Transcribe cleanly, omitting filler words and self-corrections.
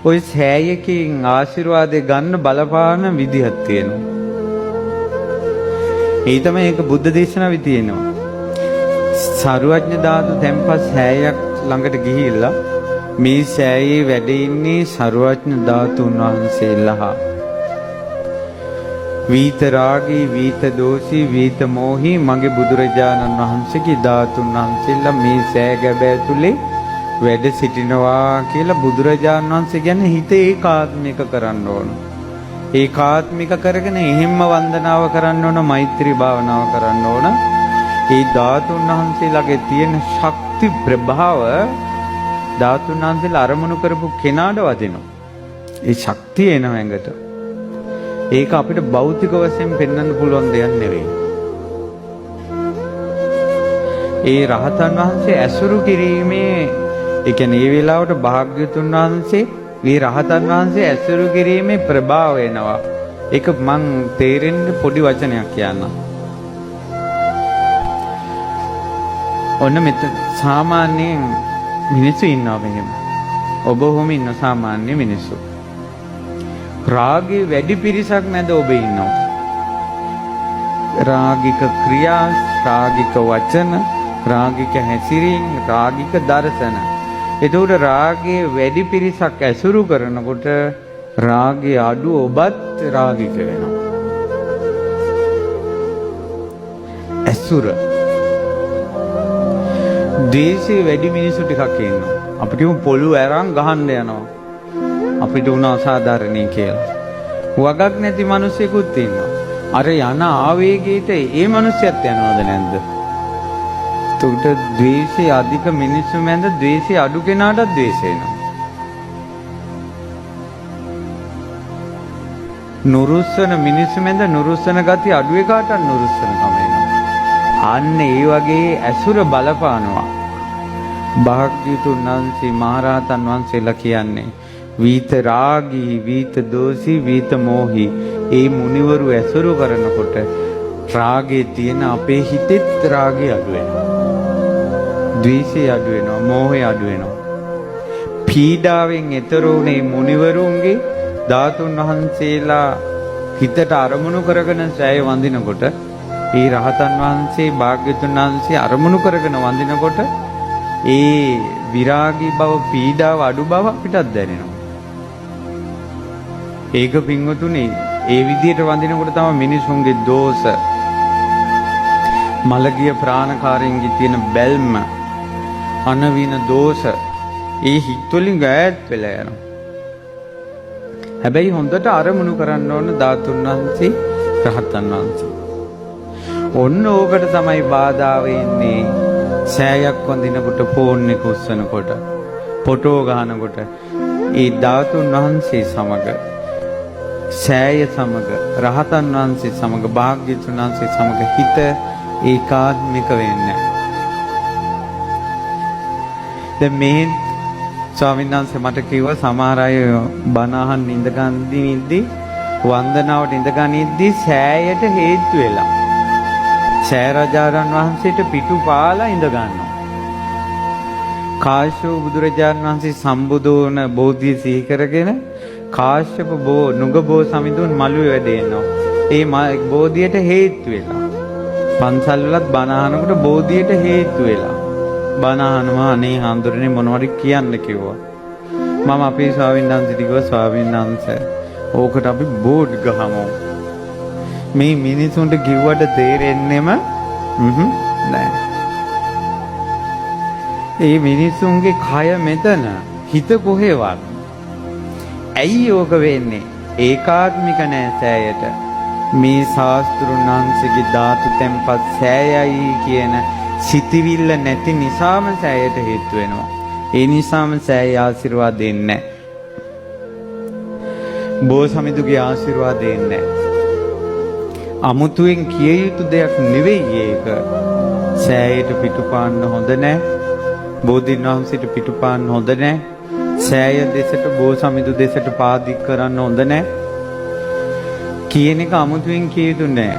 ඔය සෑයකින් ආශිර්වාදේ ගන්න බලපාන විදිහක් තියෙනවා. ඒ තමයි ඒක බුද්ධ දේශනාවේ තියෙනවා. සරුවඥ ධාතු තැන්පත් සෑයක් ළඟට ගිහිල්ලා මේ සෑයේ වැඩ ඉන්නේ සරුවඥ ධාතුන් වහන්සේලා. වීත රාගී, වීත දෝෂී, වීත මෝහී මගේ බුදුරජාණන් වහන්සේගේ ධාතුන් වහන්සේලා මේ සෑ ගැබ ඇතුලේ වැඩ සිටිනවා කියලා බුදුරජාණන් වහන්සේ කියන්නේ හිත ඒකාත්මික කරන්න ඕන. ඒකාත්මික කරගෙන එහෙම්ම වන්දනාව කරන්න ඕන, මෛත්‍රී භාවනාව කරන්න ඕන. ඒ ධාතුන් වහන්සේලාගේ තියෙන ශක්ති ප්‍රභාව ධාතුන් වහන්සේලා අරමුණු කරපු කෙනාට වදිනවා. ඒ ශක්තිය එනවා ඇඟට. ඒක අපිට භෞතික වශයෙන් පෙන්වන්න පුළුවන් දෙයක් නෙවෙයි. ඒ රහතන් වහන්සේ ඇසුරු කිරීමේ, ඒ කියන්නේ මේ වෙලාවට භාග්‍යතුන් වහන්සේ මේ රහතන් වහන්සේ ඇසුරු කිරීමේ ප්‍රභාව එනවා. ඒක මං තේරෙන්න පොඩි වචනයක් කියන්නම්. ඔන්න මෙතන සාමාන්‍යයෙන් මිනිස්සු ඉන්නවා මෙහෙම. ඔබ ඔහොම ඉන්න සාමාන්‍ය මිනිස්සු. රාගයේ වැඩි පිරිසක් නැද ඔබ ඉන්නවා. රාගික ක්‍රියා, රාගික වචන, රාගික හැසිරීම, රාගික දර්ශන. එතකොට රාගයේ වැඩි පිරිසක් ඇසුරු කරනකොට රාගයේ අඩු ඔබත් රාගික වෙනවා. ඇසුර. ද්වේෂයේ වැඩි මිනිස්සු ටිකක් ඉන්නවා. අපි කියමු පොළු ඇරන් ගහන්න යනවා. අපිට උන අසාධාරණයි කියලා. වගක් නැති මිනිස්සුකුත් ඉන්නවා. අර යන ආවේගයට ඒ මිනිස්සයත් යනවද නැද්ද? උට ද්වේෂය අධික මිනිස්සු මැද ද්වේෂය අඩු කෙනාට ද්වේෂය එනවා. නුරුස්සන මිනිස්සු මැද නුරුස්සන ගතිය අඩු එකාට නුරුස්සන කම එනවා. අන්න ඒ වගේ ඇසුර බලපානවා. භාග්‍යවතුන් වහන්සේ මහරහතන් වහන්සේලා කියන්නේ වීත රාගී, වීත දෝෂී, වීත මෝහී ඒ මුනිවරු ඇසුරු කරනකොට රාගයේ තියෙන අපේ හිතෙත් රාගය අඩු වෙනවා. ද්වේෂය අඩු වෙනවා, මෝහය අඩු වෙනවා. පීඩාවෙන් එතර වුණේ මුනිවරුන්ගේ ධාතුන් වහන්සේලා හිතට අරමුණු කරගෙන සෑය වඳිනකොට, ඒ රහතන් වහන්සේ භාග්‍යවතුන් වහන්සේ අරමුණු කරගෙන වඳිනකොට ඒ විරාගී බව, පීඩාව අඩු බව අපිටත් දැනෙනවා. ඒක පින්වතුනි, ඒ විදිහට වඳිනකොට තමයි මිනිසුන්ගේ දෝෂ, මලගිය ප්‍රාණකාරයන්ගේ තියෙන බැල්ම, අනවින දෝෂ ඒ හිත්වලින් ඈත් වෙලා යනවා. හැබැයි හොඳට අරමුණු කරන්න ඕන ධාතුන් වහන්සේ, රහතන් වහන්සේ. ඔන්න ඕකට තමයි බාධා වෙන්නේ. සෑයක් වඳිනකොට, ෆෝන් එක උස්සනකොට, ෆොටෝ ගහනකොට ඒ ධාතුන් වහන්සේ සමග, සෑය සමග, රහතන් වහන්සේ සමග, භාග්‍යවතුන් වහන්සේ සමග හිත ඒකාත්මික වෙන්නේ. දැන් මේ ස්වාමීන් වහන්සේ මට කිව්වා සමහර අය බණ අහන්න ඉඳගන්නිද්දී, වන්දනාවට ඉඳගනිද්දී සෑයට හේතු වෙලා සෑ රජාණන් වහන්සේට පිටු පාලා ඉඳ ගන්නවා. කාශ්‍යප බුදුරජාණන් වහන්සේ සම්බුදු වන බෝධිය සිහි කරගෙන කාශ්‍යප නුග බෝ සමිඳුන් මළුවේ වැඩ ඉන්නවා. ඒ බෝධියට හේතු වෙලා පන්සල් වලත් බණ අහනකොට බෝධියට හේතු වෙලා බණ අහනවා. අනේ හාමුදුරනේ මොනවද කියන්න කිව්වා. මම අපේ ස්වාමීන් වහන්සේට කිව්වා, ස්වාමීන් වහන්සේ ඕකට අපි බෝඩ් ගහමු. මේ මිනිසුන්ට කිව්වට තේරෙන්නෙම නෑ. ඒ මිනිසුන්ගේ කය මෙතන, හිත කොහෙවත්. ඇයි ඕක වෙන්නේ? ඒකාත්මික නෑ සෑයට. මේ ශාස්ත්‍රුන් වහන්සේගේ ධාතු තැන්පත් සෑයයි කියන සිතිවිල්ල නැති නිසාම සෑයට හේතු වෙනවා. ඒ නිසාම සෑය ආශිර්වාද දෙන්නේ නෑ. බෝසමිඳුගේ ආශිර්වාද දෙන්නේ නෑ. අමුතුවෙන් කිය යුතු දෙයක් නෙවෙයි ඒක. සෑයට පිටුපාන්න හොඳ නෑ. බෝධීන් වහන්සේට පිටුපාන්න හොඳ නෑ. සෑය දෙසට, බෝසමිඳු දෙසට පාදික් කරන්න හොඳ නෑ කියන එක අමුතුවෙන් කිය යුතු නෑ.